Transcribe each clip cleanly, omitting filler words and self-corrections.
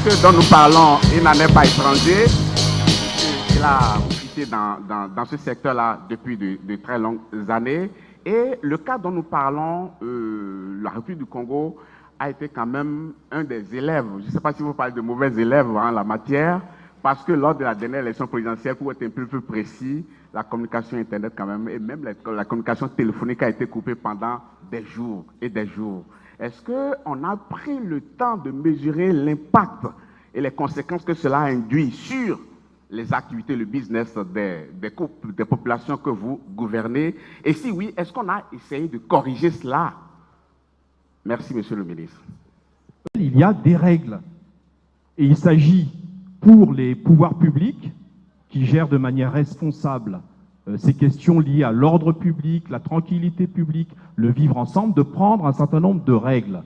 monsieur dont nous parlons, il n'en est pas étranger. Il a été dans ce secteur-là depuis de très longues années. Et le cas dont nous parlons, la République du Congo, a été quand même un des élèves. Je ne sais pas si vous parlez de mauvais élèves en la matière, parce que lors de la dernière élection présidentielle, pour être un peu plus précis, la communication Internet quand même, et même la communication téléphonique a été coupée pendant des jours et des jours. Est-ce qu'on a pris le temps de mesurer l'impact et les conséquences que cela induit sur les activités, le business des populations que vous gouvernez? Et si oui, est-ce qu'on a essayé de corriger cela? Merci, monsieur le ministre. Il y a des règles. Et il s'agit pour les pouvoirs publics qui gèrent de manière responsable ces questions liées à l'ordre public, la tranquillité publique, le vivre ensemble, de prendre un certain nombre de règles.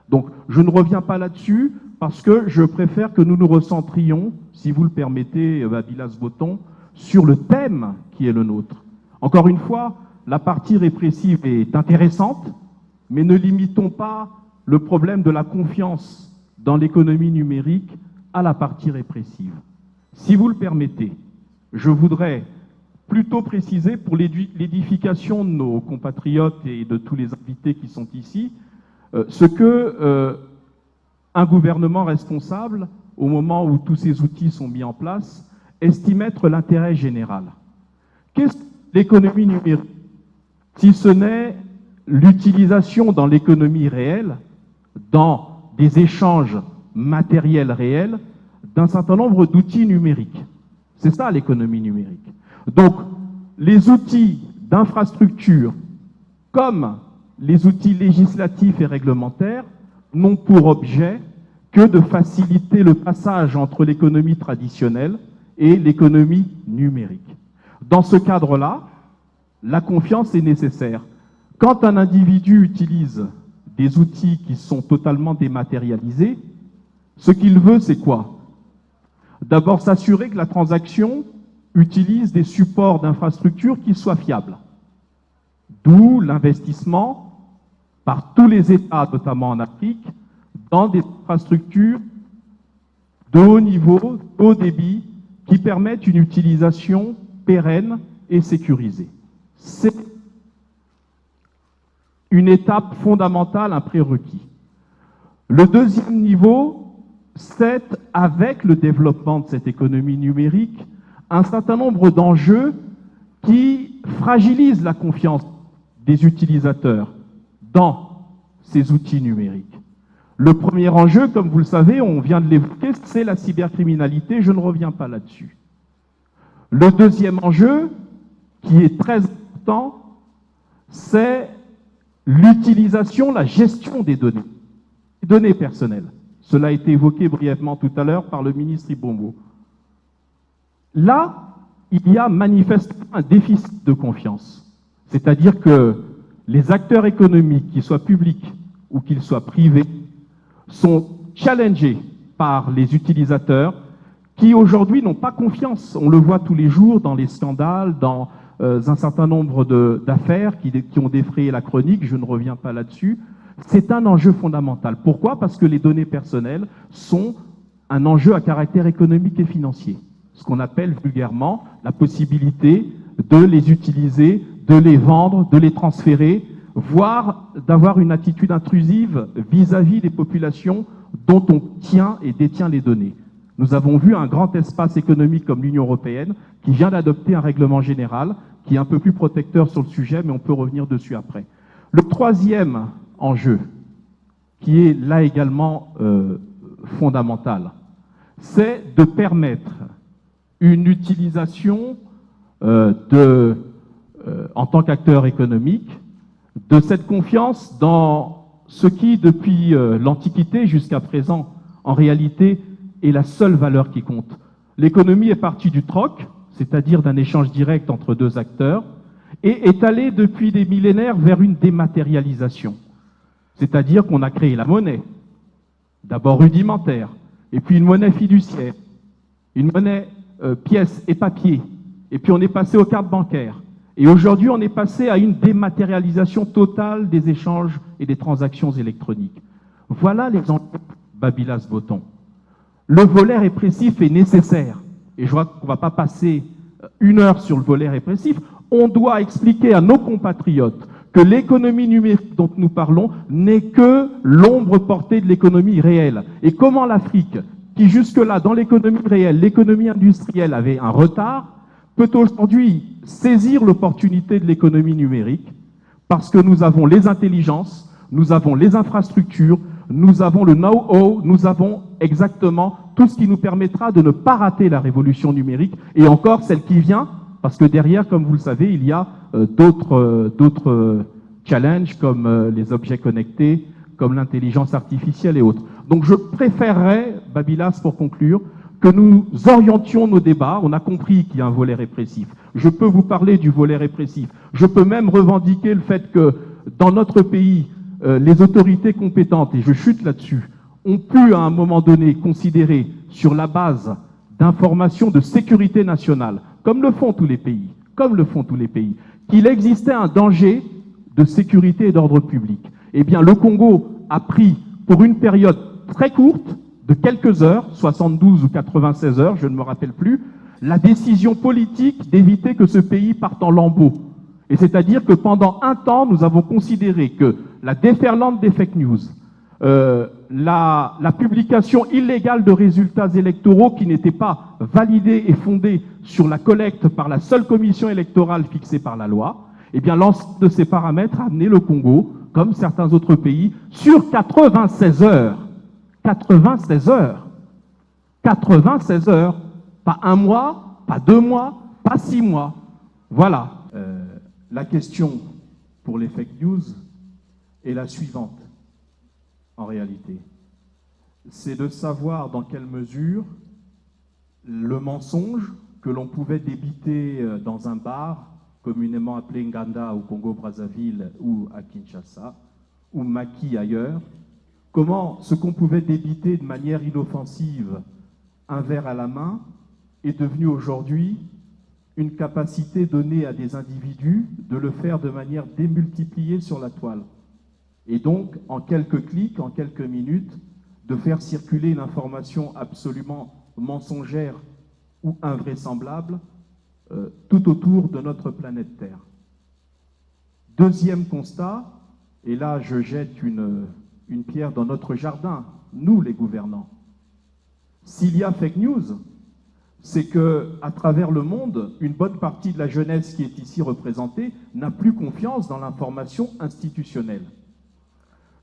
Donc, je ne reviens pas là-dessus parce que je préfère que nous nous recentrions, si vous le permettez, Babilas Botton, sur le thème qui est le nôtre. Encore une fois, la partie répressive est intéressante, mais ne limitons pas le problème de la confiance dans l'économie numérique à la partie répressive. Si vous le permettez, je voudrais plutôt préciser pour l'édification de nos compatriotes et de tous les invités qui sont ici, ce que un gouvernement responsable, au moment où tous ces outils sont mis en place, estime être l'intérêt général. Qu'est-ce que l'économie numérique, si ce n'est l'utilisation dans l'économie réelle, dans des échanges matériels réels, d'un certain nombre d'outils numériques? C'est ça l'économie numérique. Donc, les outils d'infrastructure, comme les outils législatifs et réglementaires, n'ont pour objet que de faciliter le passage entre l'économie traditionnelle et l'économie numérique. Dans ce cadre-là, la confiance est nécessaire. Quand un individu utilise des outils qui sont totalement dématérialisés, ce qu'il veut, c'est quoi? D'abord, s'assurer que la transaction utilise des supports d'infrastructure qui soient fiables. D'où l'investissement par tous les États, notamment en Afrique, dans des infrastructures de haut niveau, haut débit, qui permettent une utilisation pérenne et sécurisée. C'est une étape fondamentale, un prérequis. Le deuxième niveau, c'est, avec le développement de cette économie numérique, un certain nombre d'enjeux qui fragilisent la confiance des utilisateurs dans ces outils numériques. Le premier enjeu, comme vous le savez, on vient de l'évoquer, c'est la cybercriminalité, je ne reviens pas là-dessus. Le deuxième enjeu, qui est très important, c'est l'utilisation, la gestion des données personnelles. Cela a été évoqué brièvement tout à l'heure par le ministre Ibombo. Là, il y a manifestement un déficit de confiance. C'est-à-dire que les acteurs économiques, qu'ils soient publics ou qu'ils soient privés, sont challengés par les utilisateurs qui aujourd'hui n'ont pas confiance. On le voit tous les jours dans les scandales, dans un certain nombre d'affaires qui ont défrayé la chronique, je ne reviens pas là-dessus. C'est un enjeu fondamental. Pourquoi? Parce que les données personnelles sont un enjeu à caractère économique et financier. Ce qu'on appelle vulgairement la possibilité de les utiliser, de les vendre, de les transférer, voire d'avoir une attitude intrusive vis-à-vis des populations dont on tient et détient les données. Nous avons vu un grand espace économique comme l'Union européenne qui vient d'adopter un règlement général qui est un peu plus protecteur sur le sujet, mais on peut revenir dessus après. Le troisième enjeu, qui est là également fondamental, c'est de permettre une utilisation en tant qu'acteur économique de cette confiance dans ce qui, depuis l'Antiquité jusqu'à présent, en réalité, est la seule valeur qui compte. L'économie est partie du troc, c'est-à-dire d'un échange direct entre deux acteurs, et est allée depuis des millénaires vers une dématérialisation. C'est-à-dire qu'on a créé la monnaie, d'abord rudimentaire, et puis une monnaie fiduciaire, une monnaie pièce et papier, et puis on est passé aux cartes bancaires. Et aujourd'hui, on est passé à une dématérialisation totale des échanges et des transactions électroniques. Voilà les enjeux, Babilas Botton. Le volet répressif est nécessaire. Et je vois qu'on ne va pas passer 1 heure sur le volet répressif. On doit expliquer à nos compatriotes que l'économie numérique dont nous parlons n'est que l'ombre portée de l'économie réelle. Et comment l'Afrique, qui jusque-là, dans l'économie réelle, l'économie industrielle avait un retard, peut aujourd'hui saisir l'opportunité de l'économie numérique parce que nous avons les intelligences, nous avons les infrastructures, nous avons le know-how, nous avons exactement tout ce qui nous permettra de ne pas rater la révolution numérique et encore celle qui vient, parce que derrière, comme vous le savez, il y a d'autres challenges comme les objets connectés, comme l'intelligence artificielle et autres. Donc je préférerais, Babylas, pour conclure, que nous orientions nos débats. On a compris qu'il y a un volet répressif. Je peux vous parler du volet répressif. Je peux même revendiquer le fait que dans notre pays, les autorités compétentes, et je chute là-dessus, ont pu à un moment donné considérer sur la base d'informations de sécurité nationale, comme le font tous les pays, qu'il existait un danger de sécurité et d'ordre public. Eh bien, le Congo a pris, pour une période très courte, de quelques heures, 72 ou 96 heures, je ne me rappelle plus, la décision politique d'éviter que ce pays parte en lambeaux. Et c'est-à-dire que pendant un temps, nous avons considéré que la déferlante des fake news, la publication illégale de résultats électoraux qui n'étaient pas validés et fondés sur la collecte par la seule commission électorale fixée par la loi, eh bien l'ensemble de ces paramètres a amené le Congo, comme certains autres pays, sur 96 heures. 96 heures. 96 heures. Pas 1 mois, pas 2 mois, pas 6 mois. Voilà. La question pour les fake news est la suivante, en réalité. C'est de savoir dans quelle mesure le mensonge que l'on pouvait débiter dans un bar, communément appelé Nganda au Congo-Brazzaville ou à Kinshasa, ou Maki ailleurs, comment ce qu'on pouvait débiter de manière inoffensive, un verre à la main, est devenu aujourd'hui une capacité donnée à des individus de le faire de manière démultipliée sur la toile. Et donc, en quelques clics, en quelques minutes, de faire circuler une information absolument mensongère ou invraisemblable tout autour de notre planète Terre. Deuxième constat, et là je jette une pierre dans notre jardin, nous les gouvernants. S'il y a fake news, c'est qu'à travers le monde, une bonne partie de la jeunesse qui est ici représentée n'a plus confiance dans l'information institutionnelle.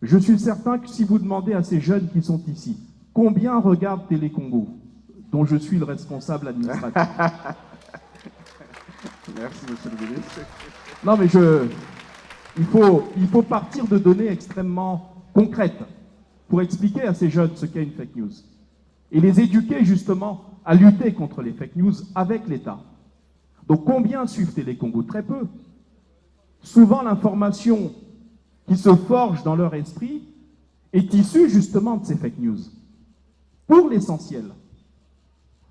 Je suis certain que si vous demandez à ces jeunes qui sont ici, combien regardent Télé Congo, dont je suis le responsable administratif. Merci, monsieur le ministre. Non, mais il faut partir de données extrêmement concrètes pour expliquer à ces jeunes ce qu'est une fake news et les éduquer justement à lutter contre les fake news avec l'État. Donc combien suivent Télé Congo? Très peu. Souvent l'information qui se forge dans leur esprit est issue justement de ces fake news, pour l'essentiel.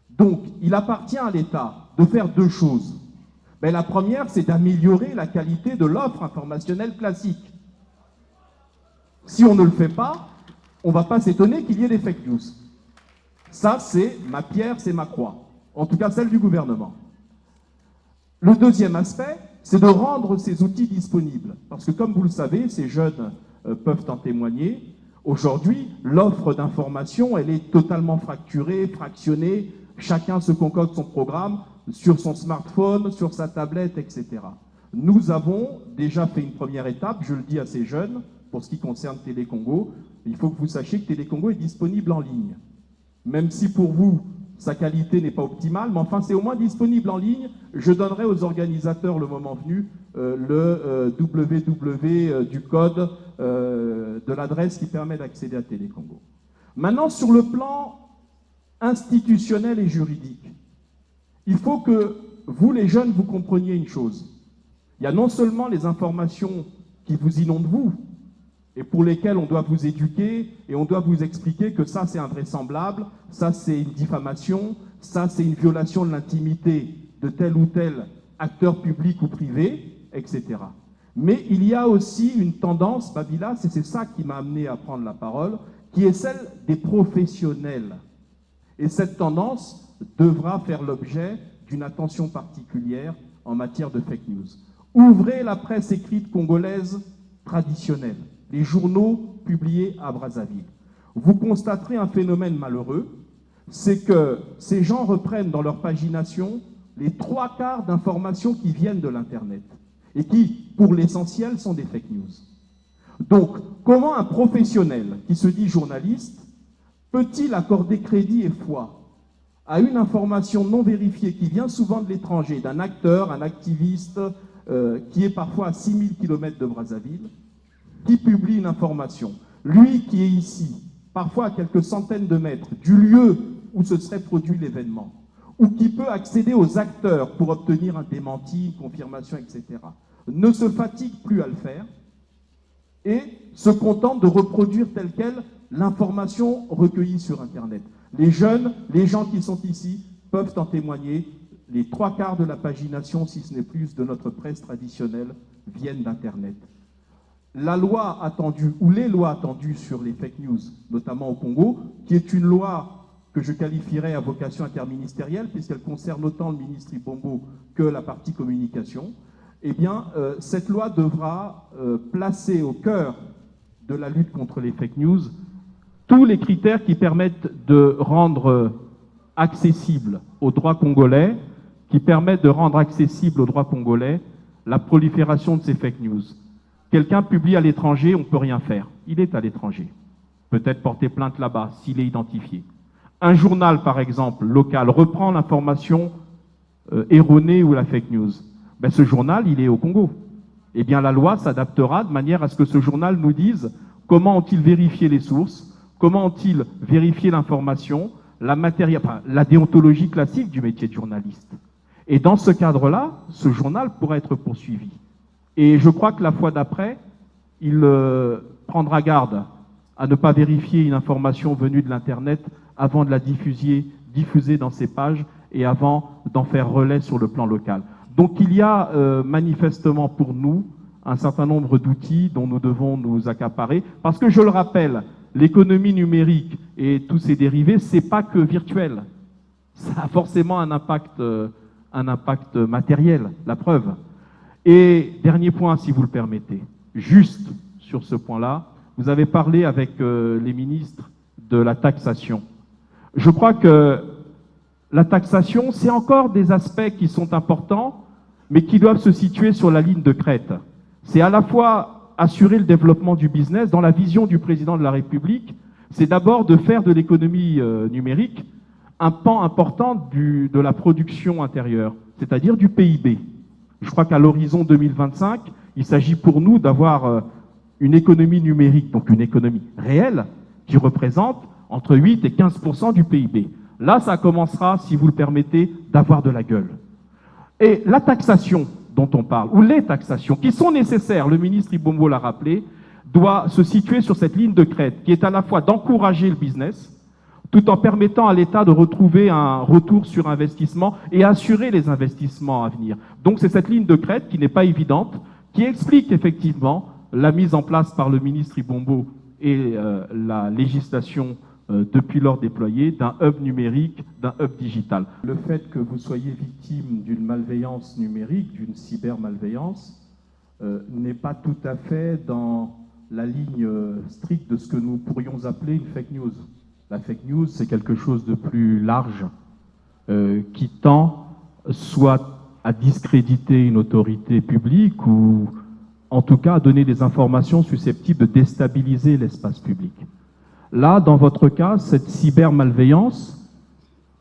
Donc il appartient à l'État de faire 2 choses. Mais la première, c'est d'améliorer la qualité de l'offre informationnelle classique. Si on ne le fait pas, on ne va pas s'étonner qu'il y ait des fake news. Ça, c'est ma pierre, c'est ma croix. En tout cas, celle du gouvernement. Le deuxième aspect, c'est de rendre ces outils disponibles. Parce que, comme vous le savez, ces jeunes peuvent en témoigner. Aujourd'hui, l'offre d'information, elle est totalement fracturée, fractionnée. Chacun se concocte son programme sur son smartphone, sur sa tablette, etc. Nous avons déjà fait une première étape, je le dis à ces jeunes, pour ce qui concerne Télé Congo. Il faut que vous sachiez que Télé Congo est disponible en ligne. Même si pour vous, sa qualité n'est pas optimale, mais enfin c'est au moins disponible en ligne. Je donnerai aux organisateurs le moment venu le www du code de l'adresse qui permet d'accéder à Télé Congo. Maintenant, sur le plan institutionnel et juridique, il faut que vous, les jeunes, vous compreniez une chose. Il y a non seulement les informations qui vous inondent vous, et pour lesquelles on doit vous éduquer et on doit vous expliquer que ça c'est invraisemblable, ça c'est une diffamation, ça c'est une violation de l'intimité de tel ou tel acteur public ou privé, etc. Mais il y a aussi une tendance, Babylas, et c'est ça qui m'a amené à prendre la parole, qui est celle des professionnels. Et cette tendance devra faire l'objet d'une attention particulière en matière de fake news. Ouvrez la presse écrite congolaise traditionnelle, les journaux publiés à Brazzaville. Vous constaterez un phénomène malheureux, c'est que ces gens reprennent dans leur pagination les 3/4 d'informations qui viennent de l'Internet et qui, pour l'essentiel, sont des fake news. Donc, comment un professionnel qui se dit journaliste peut-il accorder crédit et foi à une information non vérifiée qui vient souvent de l'étranger, d'un acteur, un activiste qui est parfois à 6000 km de Brazzaville, qui publie une information, lui qui est ici, parfois à quelques centaines de mètres du lieu où se serait produit l'événement, ou qui peut accéder aux acteurs pour obtenir un démenti, une confirmation, etc., ne se fatigue plus à le faire et se contente de reproduire telle quelle l'information recueillie sur Internet. Les jeunes, les gens qui sont ici, peuvent en témoigner. Les 3/4 de la pagination, si ce n'est plus, de notre presse traditionnelle viennent d'Internet. La loi attendue, ou les lois attendues sur les fake news, notamment au Congo, qui est une loi que je qualifierais à vocation interministérielle, puisqu'elle concerne autant le ministre Ibombo que la partie communication, eh bien, cette loi devra placer au cœur de la lutte contre les fake news tous les critères qui permettent de rendre accessible aux droits congolais, la prolifération de ces fake news. Quelqu'un publie à l'étranger, on ne peut rien faire. Il est à l'étranger. Peut-être porter plainte là-bas, s'il est identifié. Un journal, par exemple, local, reprend l'information erronée ou la fake news. Ben, ce journal, il est au Congo. Eh bien, la loi s'adaptera de manière à ce que ce journal nous dise comment ont-ils vérifié les sources, comment ont-ils vérifié l'information, la déontologie classique du métier de journaliste. Et dans ce cadre-là, ce journal pourra être poursuivi. Et je crois que la fois d'après, il prendra garde à ne pas vérifier une information venue de l'Internet avant de la diffuser dans ses pages et avant d'en faire relais sur le plan local. Donc il y a manifestement pour nous un certain nombre d'outils dont nous devons nous accaparer, parce que je le rappelle, l'économie numérique et tous ses dérivés, c'est pas que virtuel. Ça a forcément un impact matériel, la preuve. Et dernier point, si vous le permettez, juste sur ce point-là, vous avez parlé avec les ministres de la taxation. Je crois que la taxation, c'est encore des aspects qui sont importants, mais qui doivent se situer sur la ligne de crête. C'est à la fois assurer le développement du business. Dans la vision du président de la République, c'est d'abord de faire de l'économie numérique un pan important de la production intérieure, c'est-à-dire du PIB. Je crois qu'à l'horizon 2025, il s'agit pour nous d'avoir une économie numérique, donc une économie réelle, qui représente entre 8 et 15% du PIB. Là, ça commencera, si vous le permettez, d'avoir de la gueule. Et la taxation dont on parle, ou les taxations, qui sont nécessaires, le ministre Ibombo l'a rappelé, doit se situer sur cette ligne de crête, qui est à la fois d'encourager le business, tout en permettant à l'État de retrouver un retour sur investissement et assurer les investissements à venir. Donc c'est cette ligne de crête qui n'est pas évidente, qui explique effectivement la mise en place par le ministre Ibombo et la législation depuis lors déployée d'un hub numérique, d'un hub digital. Le fait que vous soyez victime d'une malveillance numérique, d'une cybermalveillance, n'est pas tout à fait dans la ligne stricte de ce que nous pourrions appeler une fake news. La fake news, c'est quelque chose de plus large qui tend soit à discréditer une autorité publique ou en tout cas à donner des informations susceptibles de déstabiliser l'espace public. Là, dans votre cas, cette cybermalveillance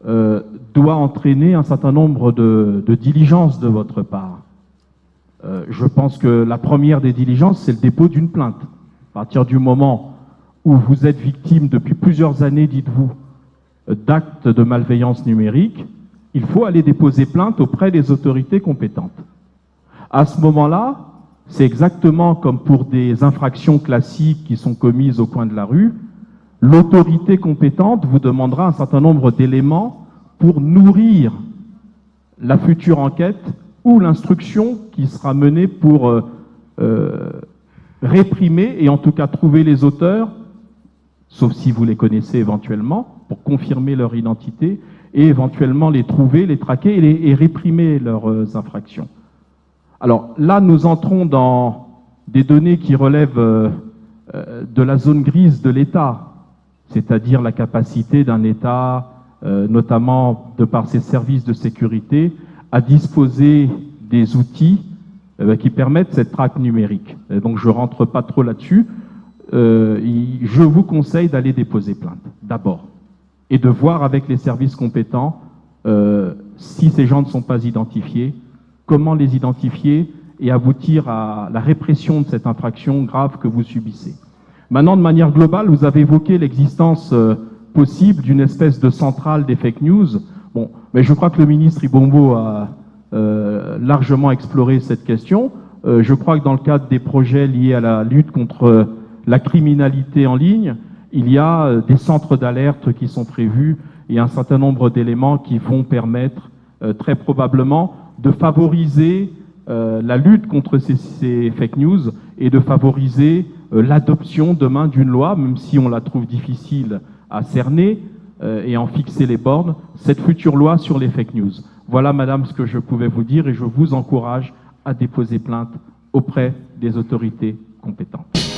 doit entraîner un certain nombre de diligences de votre part. Je pense que la première des diligences, c'est le dépôt d'une plainte. À partir du moment où vous êtes victime depuis plusieurs années, dites-vous, d'actes de malveillance numérique, il faut aller déposer plainte auprès des autorités compétentes. À ce moment-là, c'est exactement comme pour des infractions classiques qui sont commises au coin de la rue, l'autorité compétente vous demandera un certain nombre d'éléments pour nourrir la future enquête ou l'instruction qui sera menée pour réprimer et en tout cas trouver les auteurs sauf si vous les connaissez éventuellement, pour confirmer leur identité et éventuellement les trouver, les traquer et réprimer leurs infractions. Alors là, nous entrons dans des données qui relèvent de la zone grise de l'État, c'est-à-dire la capacité d'un État, notamment de par ses services de sécurité, à disposer des outils qui permettent cette traque numérique. Et donc je ne rentre pas trop là-dessus. Je vous conseille d'aller déposer plainte, d'abord, et de voir avec les services compétents si ces gens ne sont pas identifiés, comment les identifier et aboutir à la répression de cette infraction grave que vous subissez. Maintenant, de manière globale, vous avez évoqué l'existence possible d'une espèce de centrale des fake news. Bon, mais je crois que le ministre Ibombo a largement exploré cette question. Je crois que dans le cadre des projets liés à la lutte contre la criminalité en ligne, il y a des centres d'alerte qui sont prévus et un certain nombre d'éléments qui vont permettre très probablement de favoriser la lutte contre ces fake news et de favoriser l'adoption demain d'une loi, même si on la trouve difficile à cerner et en fixer les bornes, cette future loi sur les fake news. Voilà, madame, ce que je pouvais vous dire et je vous encourage à déposer plainte auprès des autorités compétentes.